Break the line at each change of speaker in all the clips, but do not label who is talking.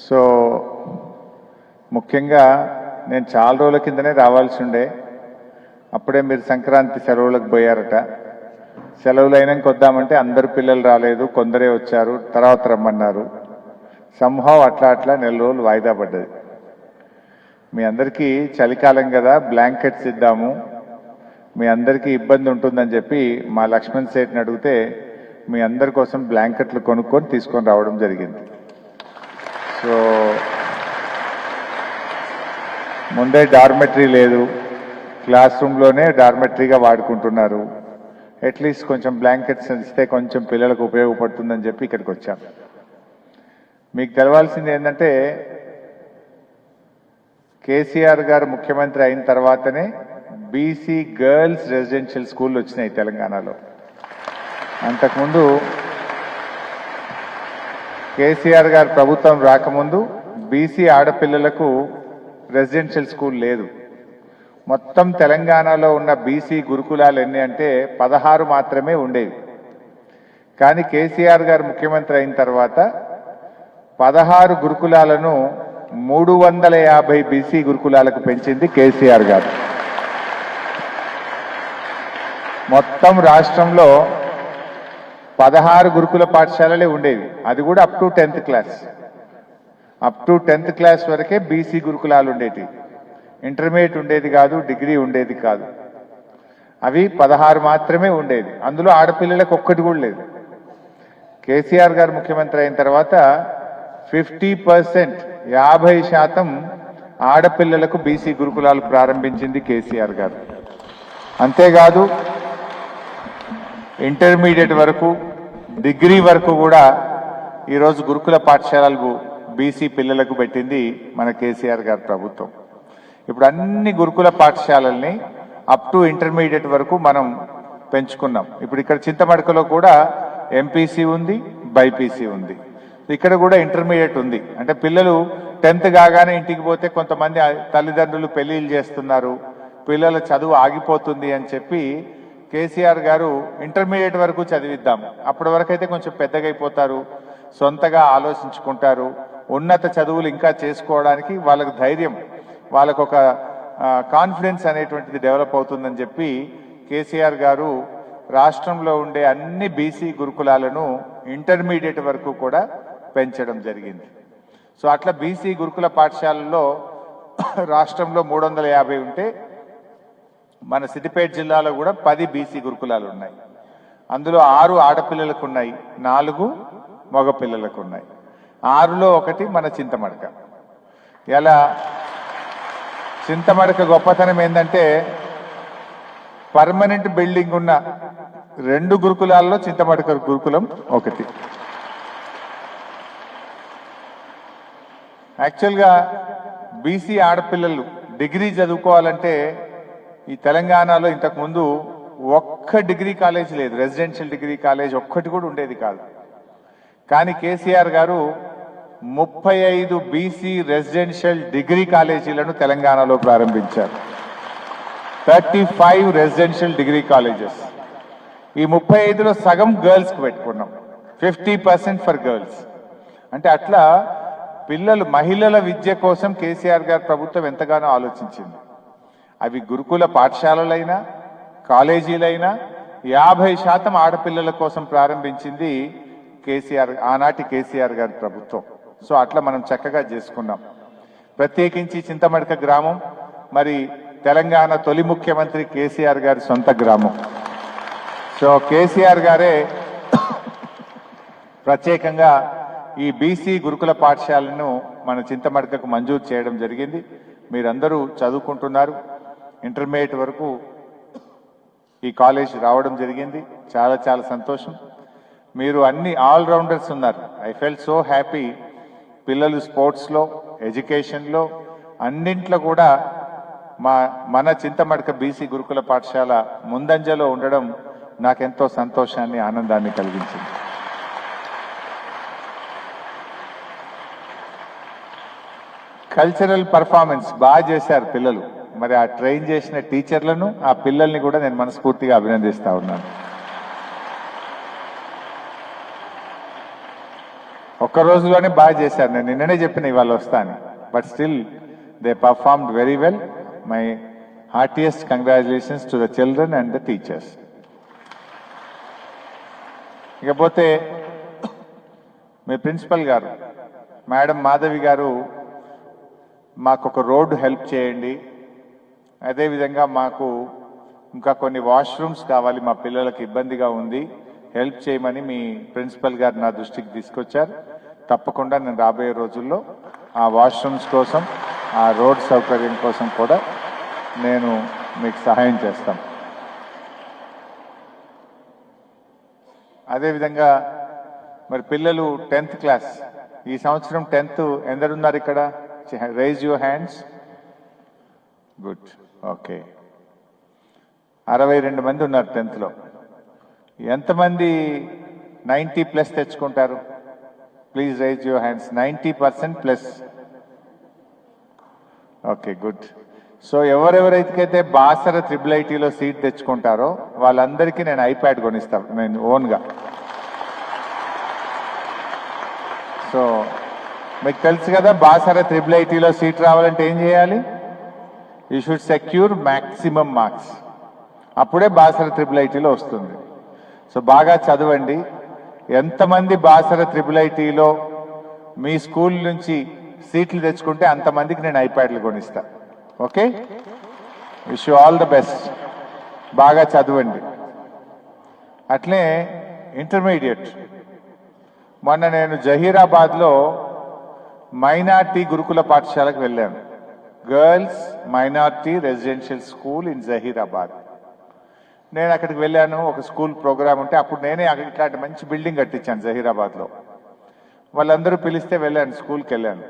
So ముఖ్యంగా నేను చాలా రోజుల కిందనే రావాల్సి ఉండే, అప్పుడే మీరు సంక్రాంతి సెలవులకు పోయారట. సెలవులు అయినాక వద్దామంటే అందరు పిల్లలు రాలేదు, కొందరే వచ్చారు, తర్వాత రమ్మన్నారు. సంభావ్ అట్లా నెల రోజులు వాయిదా పడ్డది. మీ అందరికీ చలికాలం కదా, బ్లాంకెట్స్ ఇద్దాము, మీ అందరికీ ఇబ్బంది ఉంటుందని చెప్పి మా లక్ష్మణ్ సేట్ని అడిగితే మీ అందరి కోసం బ్లాంకెట్లు కొనుక్కొని తీసుకొని రావడం జరిగింది. సో ముందే డార్మెటరీ లేదు, క్లాస్ రూమ్లోనే డార్మెటరీగా వాడుకుంటున్నారు. అట్లీస్ట్ కొంచెం బ్లాంకెట్స్ ఇస్తే కొంచెం పిల్లలకు ఉపయోగపడుతుందని చెప్పి ఇక్కడికి వచ్చాం. మీకు తెలవాల్సింది ఏంటంటే కేసీఆర్ గారు ముఖ్యమంత్రి అయిన తర్వాతనే బీసీ గర్ల్స్ రెసిడెన్షియల్ స్కూల్ వచ్చినాయి తెలంగాణలో. అంతకుముందు కేసీఆర్ గారు ప్రభుత్వం రాకముందు బీసీ ఆడపిల్లలకు రెసిడెన్షియల్ స్కూల్ లేదు. మొత్తం తెలంగాణలో ఉన్న బీసీ గురుకులాలు ఎన్ని అంటే 16 మాత్రమే ఉండేవి. కానీ కేసీఆర్ గారు ముఖ్యమంత్రి అయిన తర్వాత 16 గురుకులాలను 350 బీసీ గురుకులాలకు పెంచింది కేసీఆర్ గారు. మొత్తం రాష్ట్రంలో 16 గురుకుల పాఠశాలలే ఉండేవి, అది కూడా up to 10th class. Up to 10th class వరకే బీసీ గురుకులాలు ఉండేవి. ఇంటర్మీడియట్ ఉండేది కాదు, డిగ్రీ ఉండేది కాదు. అవి 16 మాత్రమే ఉండేది. అందులో ఆడపిల్లలకు ఒక్కటి కూడా లేదు. కేసీఆర్ గారు ముఖ్యమంత్రి అయిన తర్వాత 50%, 50% ఆడపిల్లలకు బీసీ గురుకులాలు ప్రారంభించింది కేసీఆర్ గారు. అంతేకాదు ఇంటర్మీడియట్ వరకు, డిగ్రీ వరకు కూడా ఈరోజు గురుకుల పాఠశాలలు బీసీ పిల్లలకు పెట్టింది మన కేసీఆర్ గారి ప్రభుత్వం. ఇప్పుడు అన్ని గురుకుల పాఠశాలల్ని అప్ టు ఇంటర్మీడియట్ వరకు మనం పెంచుకున్నాం. ఇప్పుడు ఇక్కడ చింతమడకలో కూడా ఎంపీసీ ఉంది, బైపీసీ ఉంది. ఇక్కడ కూడా ఇంటర్మీడియట్ ఉంది. అంటే పిల్లలు 10th కాగానే ఇంటికి పోతే కొంతమంది తల్లిదండ్రులు పెళ్లిళ్ళు చేస్తున్నారు, పిల్లల చదువు ఆగిపోతుంది అని చెప్పి కేసీఆర్ గారు ఇంటర్మీడియట్ వరకు చదివిద్దాం, అప్పటి వరకు అయితే కొంచెం పెద్దగా అయిపోతారు, సొంతగా ఆలోచించుకుంటారు, ఉన్నత చదువులు ఇంకా చేసుకోవడానికి వాళ్ళకు ధైర్యం, వాళ్ళకు ఒక కాన్ఫిడెన్స్ అనేటువంటిది డెవలప్ అవుతుందని చెప్పి కేసీఆర్ గారు రాష్ట్రంలో ఉండే అన్ని బీసీ గురుకులాలను ఇంటర్మీడియట్ వరకు కూడా పెంచడం జరిగింది. సో అట్లా బీసీ గురుకుల పాఠశాలల్లో రాష్ట్రంలో 350 ఉంటే మన సిద్దిపేట జిల్లాలో కూడా 10 బీసీ గురుకులాలు ఉన్నాయి. అందులో 6 ఆడపిల్లలకు ఉన్నాయి, 4 మగ పిల్లలకు ఉన్నాయి. 6లో 1 మన చింతమడక. ఇలా చింతమడక గొప్పతనం ఏంటంటే పర్మనెంట్ బిల్డింగ్ ఉన్న 2 గురుకులాల్లో చింతమడక గురుకులం ఒకటి. యాక్చువల్గా బీసీ ఆడపిల్లలు డిగ్రీ చదువుకోవాలంటే ఈ తెలంగాణలో ఇంతకుముందు ఒక్క డిగ్రీ కాలేజ్ లేదు, రెసిడెన్షియల్ డిగ్రీ కాలేజ్ ఒక్కటి కూడా ఉండేది కాదు. కానీ కేసీఆర్ గారు 35 బీసీ రెసిడెన్షియల్ డిగ్రీ కాలేజీలను తెలంగాణలో ప్రారంభించారు. 35 రెసిడెన్షియల్ డిగ్రీ కాలేజెస్. ఈ 35లో సగం గర్ల్స్కి పెట్టుకున్నాం, 50% ఫర్ గర్ల్స్. అంటే అట్లా పిల్లలు, మహిళల విద్య కోసం కేసీఆర్ గారి ప్రభుత్వం ఎంతగానో ఆలోచించింది. అవి గురుకుల పాఠశాలలైనా కాలేజీలైనా 50% ఆడపిల్లల కోసం ప్రారంభించింది కేసీఆర్, ఆనాటి కేసీఆర్ గారి ప్రభుత్వం. సో అట్లా మనం చక్కగా చేసుకున్నాం. ప్రత్యేకించి చింతమడక గ్రామం మరి తెలంగాణ తొలి ముఖ్యమంత్రి కేసీఆర్ గారి సొంత గ్రామం. సో కేసీఆర్ గారే ప్రత్యేకంగా ఈ బీసీ గురుకుల పాఠశాలను మన చింతమడకకు మంజూరు చేయడం జరిగింది. మీరందరూ చదువుకుంటున్నారు, ఇంటర్మీడియట్ వరకు ఈ కాలేజ్ రావడం జరిగింది. చాలా చాలా సంతోషం. మీరు అన్ని ఆల్రౌండర్స్ ఉన్నారు. I feel so happy. పిల్లలు స్పోర్ట్స్లో, ఎడ్యుకేషన్లో, అన్నింట్లో కూడా మన చింతమడక బీసీ గురుకుల పాఠశాల ముందంజలో ఉండడం నాకెంతో సంతోషాన్ని, ఆనందాన్ని కలిగించింది. కల్చరల్ పర్ఫార్మెన్స్ బాగా చేశారు పిల్లలు. మరి ఆ ట్రైన్ చేసిన టీచర్లను, ఆ పిల్లల్ని కూడా నేను మనస్ఫూర్తిగా అభినందిస్తా ఉన్నాను. ఒక్క రోజులోనే బాగా చేశారు. నేను నిన్ననే చెప్పిన ఇవాళ వస్తా అని. But still they performed very well. My heartiest congratulations to the children and the teachers. ఇకపోతే మీ ప్రిన్సిపల్ గారు మేడం మాధవి గారు మాకు ఒక రోడ్డు హెల్ప్ చేయండి, అదేవిధంగా మాకు ఇంకా కొన్ని వాష్రూమ్స్ కావాలి, మా పిల్లలకు ఇబ్బందిగా ఉంది, హెల్ప్ చేయమని మీ ప్రిన్సిపల్ గారు నా దృష్టికి తీసుకొచ్చారు. తప్పకుండా నేను రాబోయే రోజుల్లో ఆ వాష్రూమ్స్ కోసం, ఆ రోడ్ సౌకర్యం కోసం కూడా నేను మీకు సహాయం చేస్తాను. అదేవిధంగా మరి పిల్లలు 10th క్లాస్, ఈ సంవత్సరం 10th ఎందరున్నారు ఇక్కడ? Rise your hands. Good, okay. 62 మంది ఉన్నారు 10th లో. ఎంతమంది 90+ తెచ్చుకుంటారు? Please rise your hands. 90% plus. Okay, good. So ఎవరెవరైతే బాసర IIITలో సీట్ తెచ్చుకుంటారో వాళ్ళందరికీ నేను ఐప్యాడ్ కొనిస్తాను, నేను ఓన్గా. సో మీకు తెలుసు కదా, బాసర IIITలో సీట్ రావాలంటే ఏం చేయాలి? You should secure maximum marks, అప్పుడే బాసర IIITలో వస్తుంది. సో బాగా చదవండి. ఎంతమంది బాసర IIITలో మీ స్కూల్ నుంచి సీట్లు తెచ్చుకుంటే అంతమందికి నేను ఐప్యాడ్లు కొనిస్తా. Okay, wish you all the best. బాగా చదవండి. అట్లే ఇంటర్మీడియట్, మొన్న నేను జహీరాబాద్లో మైనార్టీ గురుకుల పాఠశాలకు వెళ్ళాను. Girls minority residential school in Zaheerabad. నేను అక్కడికి వెళ్ళాను, ఒక స్కూల్ ప్రోగ్రామ్ ఉంటే అప్పుడు నేనే అక్కడ ఇట్లాంటి మంచి బిల్డింగ్ కట్టించాను జహీరాబాద్లో. వాళ్ళందరూ పిలిస్తే వెళ్ళాను, స్కూల్కి వెళ్ళాను.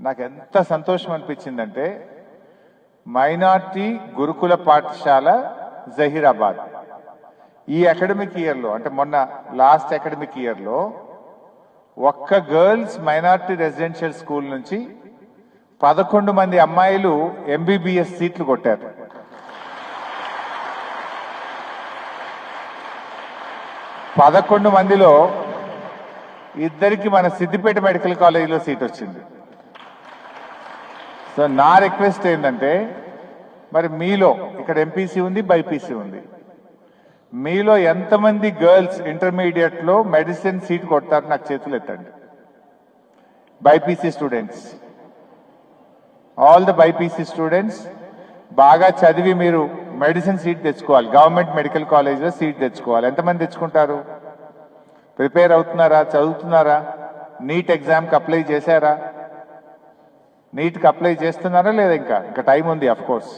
నాకు ఎంత సంతోషం అనిపించిందంటే, మైనార్టీ గురుకుల పాఠశాల జహీరాబాద్ ఈ అకాడమిక్ ఇయర్లో, అంటే మొన్న లాస్ట్ అకాడమిక్ ఇయర్లో ఒక్క గర్ల్స్ మైనార్టీ రెసిడెన్షియల్ స్కూల్ నుంచి 11 మంది అమ్మాయిలు MBBS సీట్లు కొట్టారు. పదకొండు మందిలో ఇద్దరికి మన సిద్దిపేట మెడికల్ కాలేజీలో సీట్ వచ్చింది. సో నా రిక్వెస్ట్ ఏంటంటే, మరి మీలో ఇక్కడ MPC ఉంది, BYPC ఉంది, మీలో ఎంతమంది గర్ల్స్ ఇంటర్మీడియట్ లో మెడిసిన్ సీట్ కొడతారు? నాకు చేతులు ఎత్తండి. BYPC students, all the BYPC students బాగా చదివి మీరు మెడిసిన్ సీట్ తెచ్చుకోవాలి, గవర్నమెంట్ మెడికల్ కాలేజ్లో సీట్ తెచ్చుకోవాలి. ఎంతమంది తెచ్చుకుంటారు? ప్రిపేర్ అవుతున్నారా? చదువుతున్నారా? నీట్ ఎగ్జామ్కి అప్లై చేశారా? నీట్కి అప్లై చేస్తున్నారా లేదా? ఇంకా టైం ఉంది అఫ్ కోర్స్.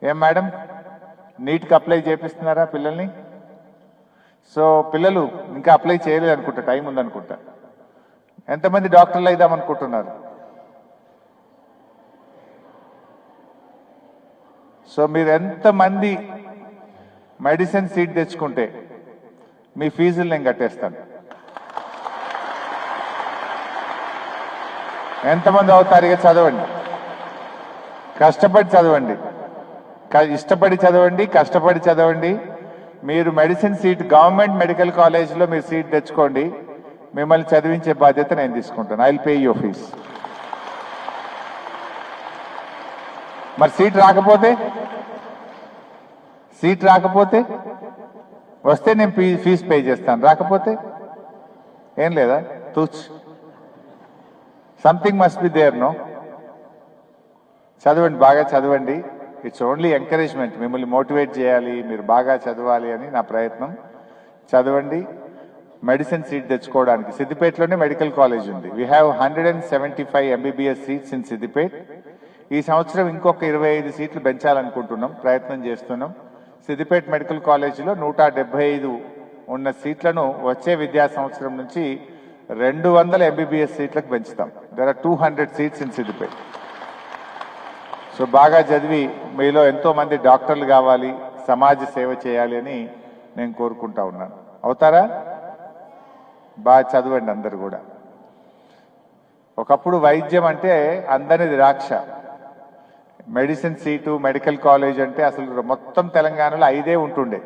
ఏం మేడం, నీట్కి అప్లై చేపిస్తున్నారా పిల్లల్ని? సో పిల్లలు ఇంకా అప్లై చేయలేదు అనుకుంటా, టైం ఉందనుకుంటా. ఎంతమంది డాక్టర్లు అయిదాం అనుకుంటున్నారు? సో మీరు ఎంతమంది మెడిసిన్ సీట్ తెచ్చుకుంటే మీ ఫీజులు నేను కట్టేస్తాను. ఎంతమంది అవుతారు? ఇక చదవండి, కష్టపడి చదవండి, ఇష్టపడి చదవండి, కష్టపడి చదవండి. మీరు మెడిసిన్ సీట్ గవర్నమెంట్ మెడికల్ కాలేజ్లో మీరు సీట్ తెచ్చుకోండి. మిమ్మల్ని చదివించే బాధ్యత నేను తీసుకుంటాను. I will pay your fees. మరి సీట్ రాకపోతే వస్తే నేను ఫీజు పే చేస్తాను, రాకపోతే ఏం లేదా? తూచ్, something must be there. No, చదవండి, బాగా చదవండి. ఇట్స్ ఓన్లీ ఎంకరేజ్మెంట్, మిమ్మల్ని మోటివేట్ చేయాలి, మీరు బాగా చదవాలి అని నా ప్రయత్నం. చదవండి. మెడిసిన్ సీట్ తెచ్చుకోవడానికి సిద్దిపేటలోనే మెడికల్ కాలేజ్ ఉంది. We have 175 MBBS seats in Siddipet. ఈ సంవత్సరం ఇంకొక 25 సీట్లు పెంచాలనుకుంటున్నాం, ప్రయత్నం చేస్తున్నాం. సిద్దిపేట మెడికల్ కాలేజీలో 175 ఉన్న సీట్లను వచ్చే విద్యా సంవత్సరం నుంచి 200 MBBS సీట్లకు పెంచుతాం. There are 200 seats in Siddipet. So బాగా చదివి మీలో ఎంతో మంది డాక్టర్లు కావాలి, సమాజ సేవ చేయాలి అని నేను కోరుకుంటా ఉన్నాను. అవుతారా? బాగా చదవండి అందరు కూడా. ఒకప్పుడు వైద్యం అంటే అందరిది ద్రాక్ష, మెడిసిన్ సీటు, మెడికల్ కాలేజ్ అంటే అసలు మొత్తం తెలంగాణలో 5 ఉంటుండే.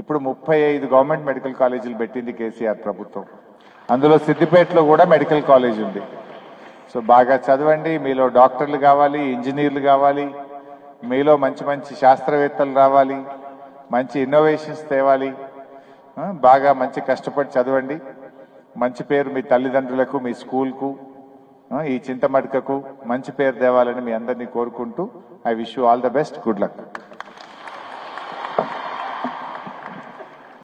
ఇప్పుడు 35 గవర్నమెంట్ మెడికల్ కాలేజీలు పెట్టింది కేసీఆర్ ప్రభుత్వం. అందులో సిద్దిపేటలో కూడా మెడికల్ కాలేజ్ ఉంది. సో బాగా చదవండి, మీలో డాక్టర్లు కావాలి, ఇంజనీర్లు కావాలి, మీలో మంచి మంచి శాస్త్రవేత్తలు రావాలి, మంచి ఇన్నోవేషన్స్ తేవాలి. బాగా మంచి కష్టపడి చదవండి. మంచి పేరు మీ తల్లిదండ్రులకు, మీ స్కూల్కు, ఈ చింతమడకకు మంచి పేరు తేవాలని మీ అందరినీ కోరుకుంటూ I wish you all the best. Good luck.